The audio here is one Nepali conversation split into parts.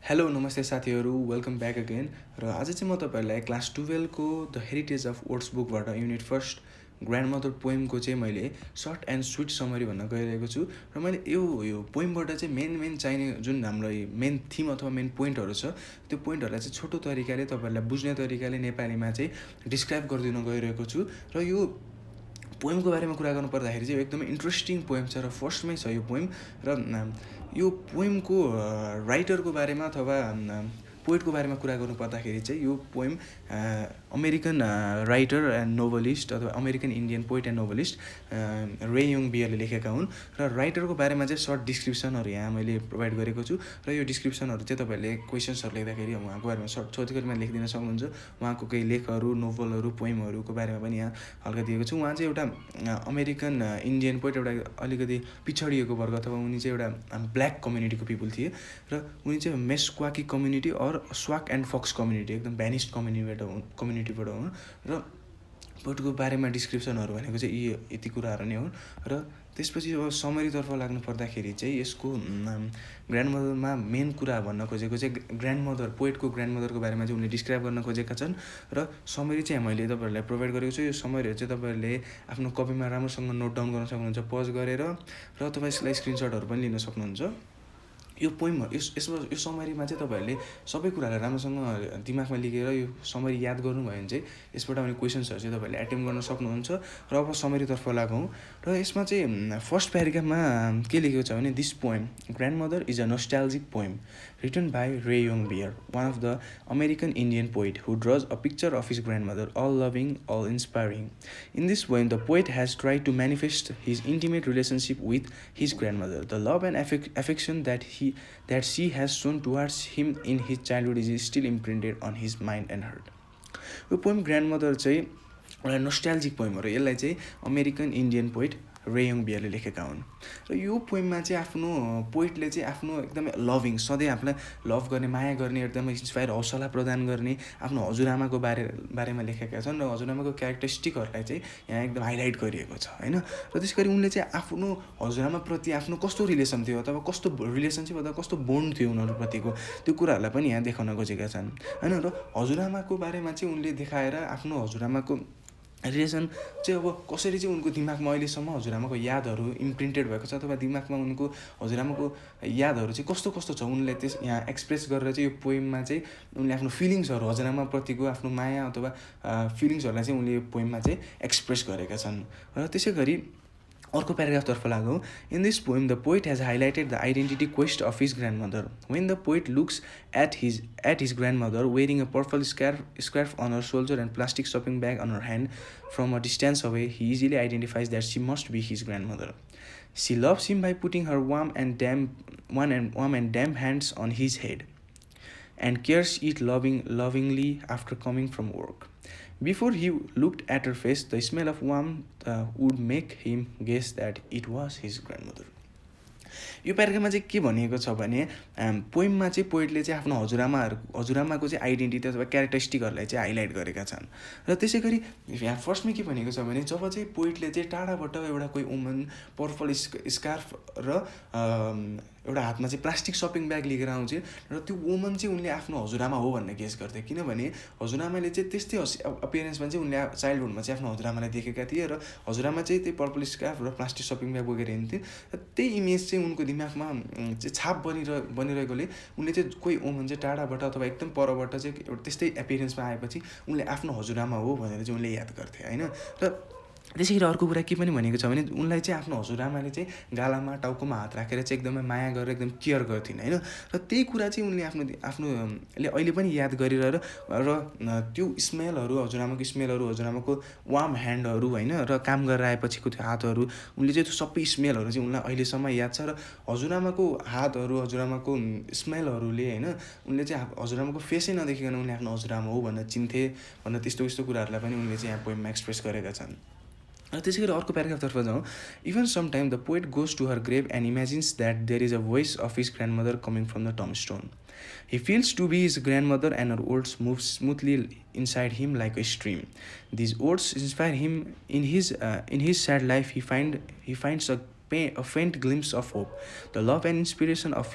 हेलो नमस्ते साथीहरू, वेलकम ब्याक अगेन। र आज चाहिँ म तपाईँहरूलाई क्लास 12को द हेरिटेज अफ वर्ड्स बुकबाट युनिट फर्स्ट ग्रान्ड मदर पोइमको चाहिँ मैले सर्ट एन्ड स्विट समरी भन्न गइरहेको छु। र मैले यो पोइमबाट चाहिँ मेन चाहिने जुन हाम्रो मेन थिम अथवा मेन पोइन्टहरू छ त्यो पोइन्टहरूलाई चाहिँ छोटो तरिकाले तपाईँहरूलाई बुझ्ने तरिकाले नेपालीमा चाहिँ डिस्क्राइब गरिदिन गइरहेको छु। र यो पोइमको बारेमा कुरा गर्नु पर्दाखेरि चाहिँ एकदमै इन्ट्रेस्टिङ पोइम छ र फर्स्टमै छ यो पोइम। र यो पोइमको राइटरको बारेमा अथवा पोइटको बारेमा कुरा गर्नु पर्दाखेरि चाहिँ यो poem American writer and novelist अथवा American Indian poet and novelist Ray Young बियरले लेखेका हुन्। र राइटरको बारेमा चाहिँ सर्ट डिस्क्रिप्सनहरू यहाँ मैले प्रोभाइड गरेको छु। र यो डिस्क्रिप्सनहरू चाहिँ तपाईँहरूले क्वेसन्सहरू लेख्दाखेरि उहाँको बारेमा सर्ट छोटकरीमा लेखिदिन सक्नुहुन्छ। उहाँको केही लेखहरू, नोभलहरू, पोइमहरूको बारेमा पनि यहाँ हल्का दिएको छु। उहाँ चाहिँ एउटा अमेरिकन इन्डियन पोइट, एउटा अलिकति पिछडिएको वर्ग अथवा उनी चाहिँ एउटा ब्ल्याक कम्युनिटीको पिपुल थिए। र उनी चाहिँ मेस्क्वाकी कम्युनिटी और स्वाक एन्ड फक्स कम्युनिटी, एकदम भ्यानिस्ड कम्युनिटीबाट हुन्। र पोइटको बारेमा डिस्क्रिप्सनहरू भनेको चाहिँ यति कुराहरू नै हुन्। र त्यसपछि अब समरीतर्फ लाग्नु पर्दाखेरि चाहिँ यसको ग्रान्ड मदरमा मेन कुरा भन्न खोजेको चाहिँ पोइटको ग्रान्ड मदरको बारेमा चाहिँ उनले डिस्क्राइब गर्न खोजेका छन्। र समरी चाहिँ मैले तपाईँहरूलाई प्रोभाइड गरेको छु। यो समरीहरू चाहिँ तपाईँहरूले आफ्नो कपीमा राम्रोसँग नोट डाउन गर्न सक्नुहुन्छ पज गरेर, र तपाईँ यसलाई स्क्रिनसटहरू पनि लिन सक्नुहुन्छ। यो पोइम यो समरीमा चाहिँ तपाईँहरूले सबै कुरालाई राम्रोसँग दिमागमा लिएर यो समरी याद गर्नुभयो भने चाहिँ यसबाट आउने क्वेसन्सहरू चाहिँ तपाईँहरूले एटेम्प गर्न सक्नुहुन्छ। र अब समरीतर्फ लागौँ। र यसमा चाहिँ फर्स्ट प्याराग्राफमा के लेखेको छ भने, this poem grand mother is a nostalgic poem written by Ray Young Beer, one of the American Indian poet who draws a picture of his grandmother, all loving, all inspiring. In this poem, the poet has tried to manifest his intimate relationship with his grandmother. The love and affection that she has shown towards him in his childhood is still imprinted on his mind and heart. यो पोइम ग्रान्ड मदर चाहिँ एउटा नोस्टाल्जिक पोइम हो र यसलाई चाहिँ अमेरिकन इन्डियन पोइट रे यङ बियरले लेखेका हुन्। र यो पोइममा चाहिँ आफ्नो पोइटले चाहिँ आफ्नो एकदमै लभिङ, सधैँ आफूलाई लभ गर्ने, माया गर्ने, एकदमै इन्सपायर, हौसला प्रदान गर्ने आफ्नो हजुरआमाको बारेमा लेखेका छन्। र हजुरआमाको क्यारेक्टरिस्टिकहरूलाई चाहिँ यहाँ एकदम हाइलाइट गरिएको छ होइन। र त्यस गरी उनले चाहिँ आफ्नो हजुरआमाप्रति आफ्नो कस्तो रिलेसन थियो अथवा कस्तो रिलेसनसिप अथवा कस्तो बोन्ड थियो उनीहरूप्रतिको, त्यो कुराहरूलाई पनि यहाँ देखाउन खोजेका छन् होइन। र हजुरआमाको बारेमा चाहिँ उनले देखाएर आफ्नो हजुरआमाको रिलेसन चाहिँ अब कसरी चाहिँ उनको दिमागमा अहिलेसम्म हजुरआमाको यादहरू इम्प्रिन्टेड भएको छ अथवा दिमागमा उनको हजुरआमाको यादहरू चाहिँ कस्तो कस्तो छ, उनले त्यस यहाँ एक्सप्रेस गरेर चाहिँ यो पोइममा चाहिँ उनले आफ्नो फिलिङ्सहरू, हजुरआमाप्रतिको आफ्नो माया अथवा फिलिङ्सहरूलाई चाहिँ उनले यो पोइममा चाहिँ एक्सप्रेस गरेका छन्। र त्यसै गरी अर्को प्याराग्राफतर्फ लागौँ। In this poem the poet has highlighted the identity quest of his grandmother. When the poet looks at his grandmother wearing a purple scarf on her shoulder and plastic shopping bag on her hand from a distance away, he easily identifies that she must be his grandmother. She loves him by putting her warm and damp hands on his head and cares it lovingly after coming from work. Before he looked at her face, the smell of warmth would make him guess that it was his grandmother. यो प्याराग्राफमा चाहिँ के भनिएको छ भने, पोइममा चाहिँ पोइटले चाहिँ आफ्नो हजुरआमाको चाहिँ आइडेन्टिटी अथवा क्यारेक्टरिस्टिकहरूलाई चाहिँ हाइलाइट गरेका छन्। र त्यसै गरी यहाँ फर्स्टमै के भनेको छ भने, जब चाहिँ पोइटले चाहिँ टाढाबाट एउटा कोही वुमन पर्पल स्कार्फ र एउटा हातमा चाहिँ प्लास्टिक सपिङ ब्याग लिएर आउँछ र त्यो वुमन चाहिँ उनले आफ्नो हजुरआमा हो भन्ने गेस गर्थे। किनभने हजुरआमाले चाहिँ त्यस्तै अपियरेन्समा चाहिँ उनले चाइल्डहुडमा चाहिँ आफ्नो हजुरआमालाई देखेका थिए र हजुरआमा चाहिँ त्यही पर्पल स्कार्फ र प्लास्टिक सपिङ ब्याग बोकेर हिँड्थे। र त्यही इमेज चाहिँ उनको दिमागमा चाहिँ छाप बनिरहेकोले उनले चाहिँ कोही वुमन चाहिँ टाढाबाट अथवा एकदम परबाट चाहिँ एउटा त्यस्तै एपियरेन्समा आएपछि उनले आफ्नो हजुरआमा हो भनेर चाहिँ उनले याद गर्थे होइन। र त्यसै गरी अर्को कुरा के पनि भनेको छ भने, उनलाई चाहिँ आफ्नो हजुरआमाले चाहिँ गालामा टाउकोमा हात राखेर चाहिँ एकदमै माया गरेर एकदम केयर गर्थिन् होइन। र त्यही कुरा चाहिँ उनले आफूले अहिले पनि याद गरिरहेर र त्यो स्मेलहरू, हजुरआमाको स्मेलहरू, हजुरआमाको वार्म ह्यान्डहरू होइन, र काम गरेर आएपछिको त्यो हातहरू, उनले चाहिँ त्यो सबै स्मेलहरू चाहिँ उनलाई अहिलेसम्म याद छ। र हजुरआमाको हातहरू, हजुरआमाको स्मेलहरूले होइन, उनले चाहिँ हजुरआमाको फेसै नदेखिकन उनले आफ्नो हजुरआमा हो भनेर चिन्थे भनेर त्यस्तो कुराहरूलाई पनि उनले चाहिँ यहाँ पोइममा एक्सप्रेस गरेका छन्। र त्यसै गरी अर्को प्याराग्राफतर्फ जाउँ। Even some time the poet goes to her grave and imagines that there is a voice of his grandmother coming from the tombstone. He feels to be his grandmother and her words move smoothly inside him like a stream. These words inspire him in his sad life. He finds a a faint glimpse of hope. The love and inspiration of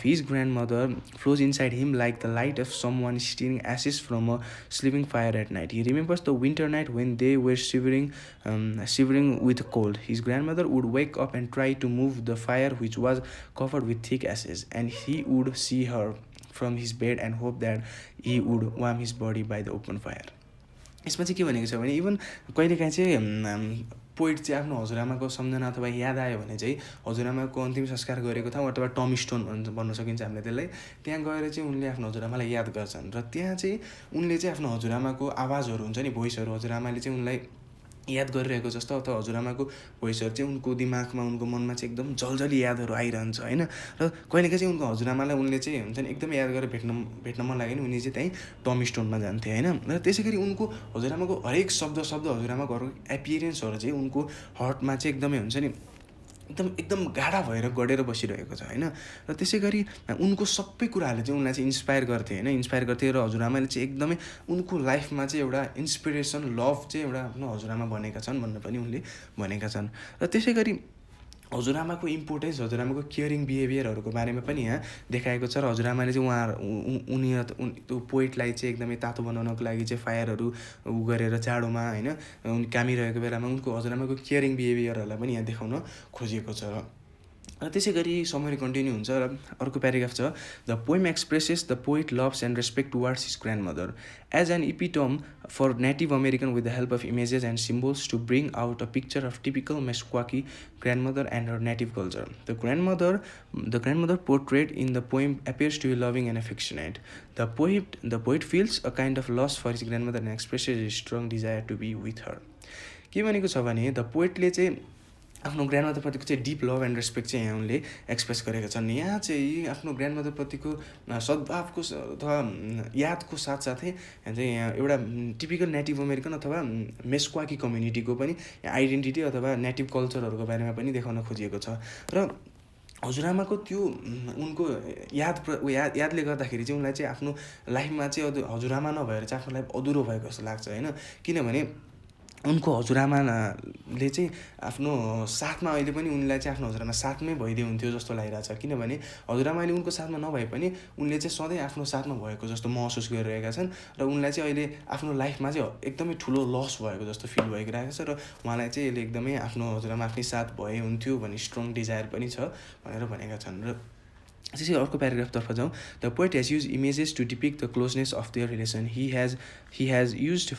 his grandmother flows inside him like the light of someone stealing ashes from a sleeping fire at night. He remembers the winter night when they were shivering with cold. His grandmother would wake up and try to move the fire, which was covered with thick ashes, and he would see her from his bed and hope that he would warm his body by the open fire. यसमा चाहिँ के भनेको छ भने इभन कहिलेकाहीँ चाहिँ पोइट चाहिँ आफ्नो हजुरआमाको सम्झना अथवा याद आयो भने चाहिँ हजुरआमाको अन्तिम संस्कार गरेको ठाउँ अथवा टमी स्टोन भन्न सकिन्छ हामीले त्यसलाई, त्यहाँ गएर चाहिँ उनले आफ्नो हजुरआमालाई याद गर्छन् र त्यहाँ चाहिँ उनले चाहिँ आफ्नो हजुरआमाको आवाजहरू हुन्छ नि, भोइसहरू, हजुरआमाले चाहिँ उनलाई याद गरिरहेको जस्तो अथवा हजुरआमाको भोइसहरू चाहिँ उनको दिमागमा, उनको मनमा चाहिँ एकदम जलजली यादहरू आइरहन्छ होइन। र कहिलेकाहीँ चाहिँ उनको हजुरआमालाई उनले चाहिँ हुन्छ नि एकदमै याद गरेर भेट्न मन लाग्यो नि उनी चाहिँ त्यहीँ टमी स्टोनमा जान्थे होइन। र त्यसै गरी उनको हजुरआमाको हरेक शब्द हजुरआमाको घरको एपियरेन्सहरू चाहिँ उनको हर्टमा चाहिँ एकदमै हुन्छ नि एकदम गाढा भएर गढेर बसिरहेको छ होइन। र त्यसै गरी उनको सबै कुराहरूले चाहिँ उनलाई चाहिँ इन्सपायर गर्थे होइन, इन्सपायर गर्थे। र हजुरआमाले चाहिँ एकदमै उनको लाइफमा चाहिँ एउटा इन्सपिरेसन, लभ चाहिँ एउटा आफ्नो हजुरआमा बनेका छन् भनेर पनि उनले भनेका छन्। र त्यसै गरी हजुरआमाको इम्पोर्टेन्स, हजुरआमाको केयरिङ बिहेभियरहरूको बारेमा पनि यहाँ देखाएको छ। र हजुरआमाले चाहिँ त्यो पोइटलाई चाहिँ एकदमै तातो बनाउनको लागि चाहिँ फायरहरू गरेर जाडोमा होइन उनी कामिरहेको बेलामा उनको हजुरआमाको केयरिङ बिहेभियरहरूलाई पनि यहाँ देखाउन खोजिएको छ। र त्यसै गरी समरी कन्टिन्यू हुन्छ र अर्को प्याराग्राफ छ, the poem expresses the poet loves and respect towards his grandmother as an epitome for native American with the help of images and symbols to bring out a picture of typical Meskwaki grandmother and her native culture. The grandmother portrayed in the poem appears to be loving and affectionate. The poet feels a kind of loss for his grandmother and expresses a strong desire to be with her. के भनेको छ भने द पोइटले चाहिँ आफ्नो ग्रान्डमदरप्रतिको चाहिँ डिप लभ एन्ड रेस्पेक्ट चाहिँ यहाँ उनले एक्सप्रेस गरेका छन्। यहाँ चाहिँ आफ्नो ग्रान्डमदरप्रतिको सद्भावको अथवा यादको साथसाथै यहाँ एउटा टिपिकल नेटिभ अमेरिकन अथवा मेस्क्वाकी कम्युनिटीको पनि आइडेन्टिटी अथवा नेटिभ कल्चरहरूको बारेमा पनि देखाउन खोजिएको छ। र हजुरआमाको त्यो उनको यादले गर्दाखेरि चाहिँ उनलाई चाहिँ आफ्नो लाइफमा चाहिँ हजुरआमा नभएर चाहिँ आफ्नो लाइफ अधुरो भएको जस्तो लाग्छ होइन। किनभने उनको हजुरआमाले चाहिँ आफ्नो साथमा अहिले पनि उनलाई चाहिँ आफ्नो हजुरआमा साथमै भइदियो हुन्थ्यो जस्तो लागिरहेछ। किनभने हजुरआमाले उनको साथमा नभए पनि उनले चाहिँ सधैँ आफ्नो साथमा भएको जस्तो महसुस गरिरहेका छन् र उनलाई चाहिँ अहिले आफ्नो लाइफमा चाहिँ एकदमै ठुलो लस भएको जस्तो फिल भइरहेको छ। र उहाँलाई चाहिँ यसले एकदमै आफ्नो हजुरआमा आफ्नै साथ भए हुन्थ्यो भन्ने स्ट्रङ डिजायर पनि छ भनेर भनेका छन्। र त्यसै अर्को प्याराग्राफतर्फ जाउँ, the poet has use images to depict the closeness of their relation. He has used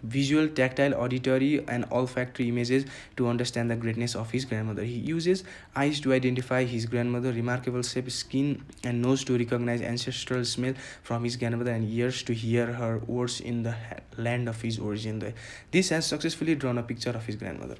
visual, tactile, auditory and olfactory images to understand the greatness of his grandmother. He uses eyes to identify his grandmother, remarkable shape, skin and nose to recognize ancestral smell from his grandmother, and ears to hear her words in the land of his origin. This has successfully drawn a picture of his grandmother.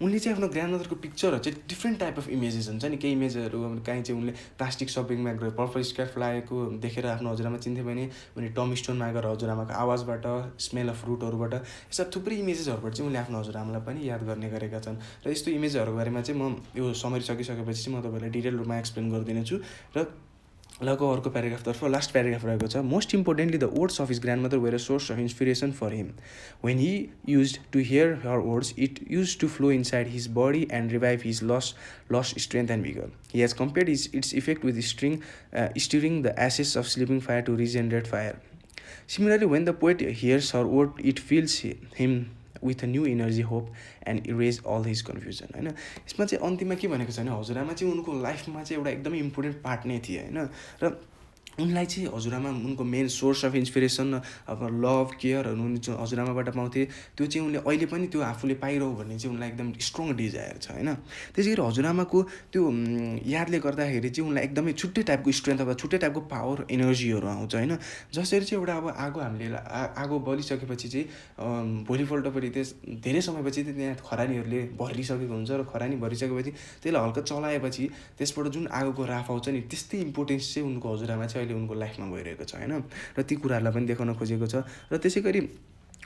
उनले चाहिँ आफ्नो ग्रान्डमदरको पिक्चरहरू चाहिँ डिफ्रेन्ट टाइप अफ इमेजेस हुन्छ नि, केही इमेजहरू कहीँ चाहिँ उनले प्लास्टिक सपिङमा गएर पर्पल स्कार्फ लगाएको देखेर आफ्नो हजुरआमा चिन्थ्यो भने उनी टमी स्टोनमा गएर हजुरआमाको आवाजबाट, स्मेल अफ फ्रुटहरूबाट, यस्ता थुप्रै इमेजेसहरूबाट चाहिँ उनले आफ्नो हजुरआमालाई पनि याद गर्ने गरेका छन्। र यस्तो इमेजहरूको बारेमा चाहिँ म यो समरी सकिसकेपछि चाहिँ म तपाईँलाई डिटेल रूपमा एक्सप्लेन गरिदिनेछु। र लगको अर्को प्याराग्राफतर्फ लास्ट प्याराग्राफ रहेको छ, most importantly the words of his grandmother were a source of inspiration for him. When he used to hear her words it use to flow inside his body and revive his lost strength and vigour. He has compared its effect with stirring the ashes of sleeping fire to regenerate fire. Similarly, when the poet hears her word, it fills him with a new energy, hope, and erase all his confusion. होइन, यसमा चाहिँ अन्तिममा के भनेको छ भने हजुरआमा चाहिँ उनको लाइफमा चाहिँ एउटा एकदमै इम्पोर्टेन्ट पार्ट नै थिए होइन। र उनलाई चाहिँ हजुरआमा उनको मेन सोर्स अफ इन्सपिरेसन, अब लभ केयरहरू उनी चाहिँ हजुरआमाबाट पाउँथे। त्यो चाहिँ उनले अहिले पनि त्यो आफूले पाइरहँ भन्ने चाहिँ उनलाई एकदम स्ट्रङ डिजायर छ होइन। त्यसै गरी हजुरआमाको त्यो यादले गर्दाखेरि चाहिँ उनलाई एकदमै छुट्टै टाइपको स्ट्रेन्थ अथवा छुट्टै टाइपको पावर, एनर्जीहरू आउँछ होइन। जसरी चाहिँ एउटा अब आगो हामीले आगो बलिसकेपछि चाहिँ भोलिपल्ट पनि धेरै समयपछि त्यहाँ खरानीहरूले भरिसकेको हुन्छ र खरानी भरिसकेपछि त्यसलाई हल्का चलाएपछि त्यसबाट जुन आगोको राफ आउँछ नि, त्यस्तै इम्पोर्टेन्स चाहिँ उनको हजुरआमा चाहिँ अहिले उनको लाइफमा गइरहेको छ होइन। र ती कुराहरूलाई पनि देखाउन खोजेको छ। र त्यसै गरी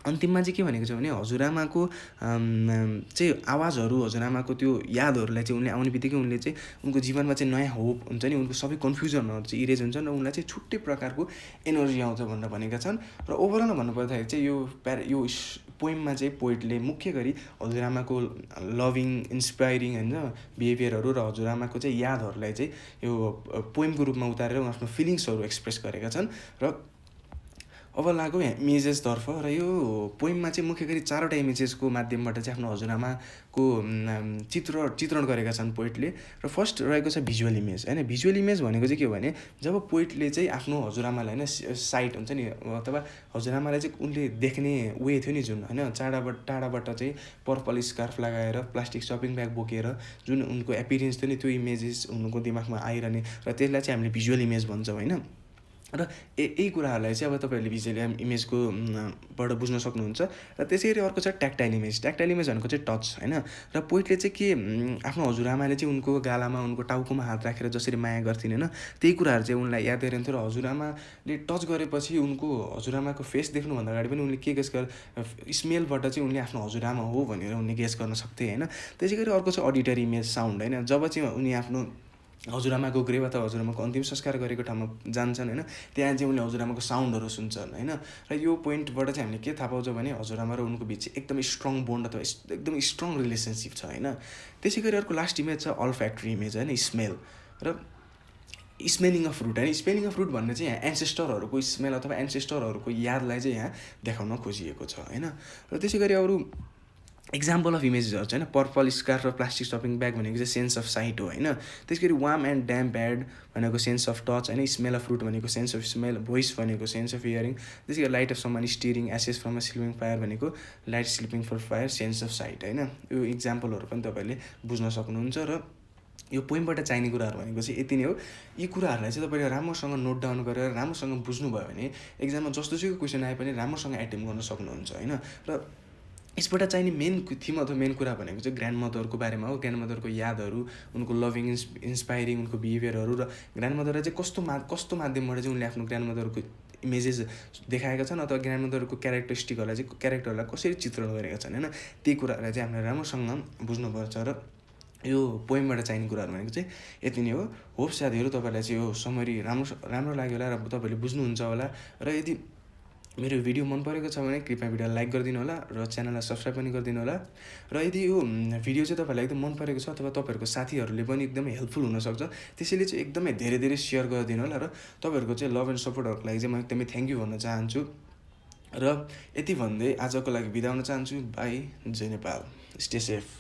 अन्तिममा चाहिँ के भनेको छ भने हजुरआमाको चाहिँ आवाजहरू, हजुरआमाको त्यो यादहरूलाई चाहिँ उनले आउने बित्तिकै उनले चाहिँ उनको जीवनमा चाहिँ नयाँ होप हुन्छ नि, उनको सबै कन्फ्युजनहरू चाहिँ इरेज हुन्छन् र उनलाई चाहिँ छुट्टै प्रकारको एनर्जी आउँछ भनेर भनेका छन्। र ओभरअल भन्नुपर्दाखेरि चाहिँ यो पोइममा चाहिँ पोइटले मुख्य गरी हजुरआमाको लभिङ इन्सपायरिङ होइन बिहेभियरहरू र हजुरआमाको चाहिँ यादहरूलाई चाहिँ यो पोइमको रूपमा उतारेर आफ्नो फिलिङ्सहरू एक्सप्रेस गरेका छन्। र अब लाग्यो यहाँ इमेजेसतर्फ र यो पोइममा चाहिँ मुख्य गरी 4वटा इमेजेसको माध्यमबाट चाहिँ आफ्नो हजुरआमाको चित्रण गरेका छन् पोइटले। र फर्स्ट रहेको छ भिजुअल इमेज होइन। भिजुअल इमेज भनेको चाहिँ के हो भने जब पोइटले चाहिँ आफ्नो हजुरआमालाई होइन साइट हुन्छ नि अथवा हजुरआमालाई चाहिँ उनले देख्ने वे थियो नि जुन होइन टाढाबाट चाहिँ पर्पल स्कार्फ लगाएर प्लास्टिक सपिङ ब्याग बोकेर जुन उनको एपिरियन्स थियो नि त्यो इमेजेस उनको दिमागमा आइरहने र त्यसलाई चाहिँ हामीले भिजुअल इमेज भन्छौँ होइन। र यही कुराहरूलाई चाहिँ अब तपाईँहरूले भिजुअल इमेजको बाट बुझ्न सक्नुहुन्छ। र त्यसै गरी अर्को छ ट्याक्टाइल इमेज। ट्याक्टाइल इमेज भनेको चाहिँ टच होइन। र पोइटले चाहिँ के आफ्नो हजुरआमाले चाहिँ उनको गालामा उनको टाउकोमा हात राखेर जसरी माया गर्थिन् होइन त्यही कुराहरू चाहिँ उनलाई याद आइरहन्थ्यो। र हजुरआमाले टच गरेपछि उनको हजुरआमाको फेस देख्नुभन्दा अगाडि पनि उनले के गेस स्मेलबाट चाहिँ उनले आफ्नो हजुरआमा हो भनेर उनले गेस गर्न सक्थे होइन। त्यसै गरी अर्को छ अडिटरी इमेज साउन्ड होइन। जब चाहिँ उनी आफ्नो हजुरआमाको ग्रेभ अथवा हजुरआमाको अन्तिम संस्कार गरेको ठाउँमा जान्छन् होइन त्यहाँ चाहिँ उनले हजुरआमाको साउन्डहरू सुन्छन् होइन। र यो पोइन्टबाट चाहिँ हामीले के थाहा पाउँछौँ भने हजुरआमा र उनको बिच एकदमै स्ट्रङ बोन्ड अथवा एकदमै स्ट्रङ रिलेसनसिप छ होइन। त्यसै गरी अर्को लास्ट इमेज छ अल फ्याक्ट्री इमेज होइन स्मेल र स्मेलिङ अफ फ्रुट होइन। स्मेलिङ अफ फ्रुट भन्ने चाहिँ यहाँ एन्सेस्टरहरूको स्मेल अथवा एन्सेस्टरहरूको यादलाई चाहिँ यहाँ देखाउन खोजिएको छ होइन। र त्यसै गरी अरू एक्जाम्पल अफ इमेजेसहरू चाहिँ होइन पर्पल स्कार्फ र प्लास्टिक सपिङ ब्याग भनेको चाहिँ सेन्स अफ साइट हो होइन। त्यसै गरी वार्म एन्ड ड्याम्प ब्याड भनेको सेन्स अफ टच होइन। स्मेल अफ फ्रुट भनेको सेन्स अफ स्मेल। भोइस भनेको सेन्स अफ हियरिङ। त्यसै गरी light of summon stirring ashes from a sleeping fire भनेको light sleeping for fire sense of sight होइन। यो इक्जाम्पलहरू पनि तपाईँहरूले बुझ्न सक्नुहुन्छ। र यो पोइमबाट चाहिने कुराहरू भनेको चाहिँ यति नै हो। यी कुराहरूलाई चाहिँ तपाईँले राम्रोसँग नोट डाउन गरेर राम्रोसँग बुझ्नुभयो भने एक्जाममा जस्तो क्वेसन आए पनि राम्रोसँग एटेम्प गर्न सक्नुहुन्छ होइन। र यसबाट चाहिने मेन थिम अथवा मेन कुरा भनेको चाहिँ ग्रान्ड मदरको बारेमा हो। ग्रान्ड मदरको यादहरू उनको लभिङ इन्सपायरिङ उनको बिहेभियरहरू र ग्रान्ड मदरलाई चाहिँ कस्तो माध्यमबाट चाहिँ उनले आफ्नो ग्रान्ड मदरको इमेजेस देखाएका छन् अथवा ग्रान्ड मदरको क्यारेक्टरलाई कसरी चित्रण गरेका छन् होइन। त्यही कुराहरूलाई चाहिँ हामीले राम्रोसँग बुझ्नुपर्छ। र यो पोइमबाट चाहिने कुराहरू भनेको चाहिँ यति नै हो। होप साथीहरू तपाईँलाई चाहिँ यो समरी राम्रो लाग्यो होला र तपाईँहरूले बुझ्नुहुन्छ होला। र यदि मेरो भिडियो मन परेको छ भने कृपया भिडियोलाई लाइक गरिदिनु होला र च्यानललाई सब्सक्राइब पनि गरिदिनु होला। र यदि यो भिडियो चाहिँ तपाईँलाई एकदम मन परेको छ अथवा तपाईँहरूको साथीहरूले पनि एकदमै हेल्पफुल हुनसक्छ त्यसैले चाहिँ एकदमै धेरै सेयर गरिदिनु होला। र तपाईँहरूको चाहिँ लभ एन्ड सपोर्टहरूको लागि चाहिँ म एकदमै थ्याङ्क यू भन्न चाहन्छु। र यति भन्दै आजको लागि बिदा हुन चाहन्छु। बाई, जय नेपाल, स्टे सेफ।